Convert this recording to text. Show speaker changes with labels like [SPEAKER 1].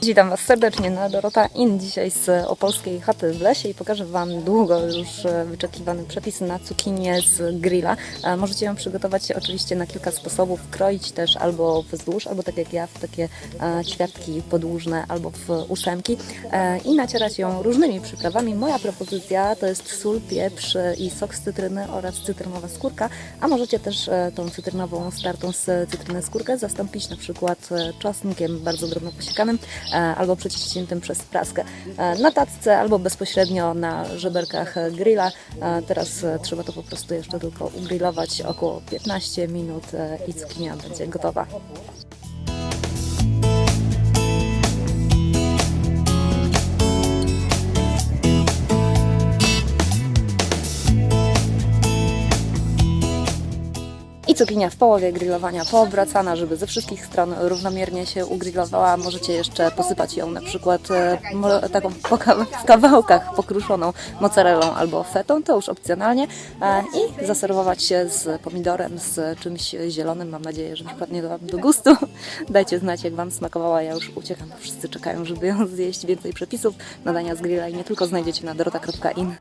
[SPEAKER 1] Witam Was serdecznie na Dorota Inn, dzisiaj z opolskiej chaty w lesie i pokażę Wam długo już wyczekiwany przepis na cukinię z grilla. Możecie ją przygotować oczywiście na kilka sposobów, kroić też albo wzdłuż, albo tak jak ja w takie ćwiartki podłużne, albo w ósemki i nacierać ją różnymi przyprawami. Moja propozycja to jest sól, pieprz i sok z cytryny oraz cytrynowa skórka, a możecie też tą cytrynową startą z cytryny skórkę zastąpić na przykład czosnkiem bardzo drobno posiekanym, albo przeciśniętym przez praskę na tacce, albo bezpośrednio na żeberkach grilla. Teraz trzeba to po prostu jeszcze tylko ugrillować około 15 minut i cukinia będzie gotowa. I cukinia w połowie grillowania poobracana, żeby ze wszystkich stron równomiernie się ugrillowała. Możecie jeszcze posypać ją na przykład taką w kawałkach pokruszoną mozzarellą albo fetą, to już opcjonalnie. I zaserwować się z pomidorem, z czymś zielonym. Mam nadzieję, że przypadnie Wam do gustu. Dajcie znać, jak Wam smakowała. Ja już uciekam, bo wszyscy czekają, żeby ją zjeść. Więcej przepisów na dania z grilla i nie tylko znajdziecie na dorota.in.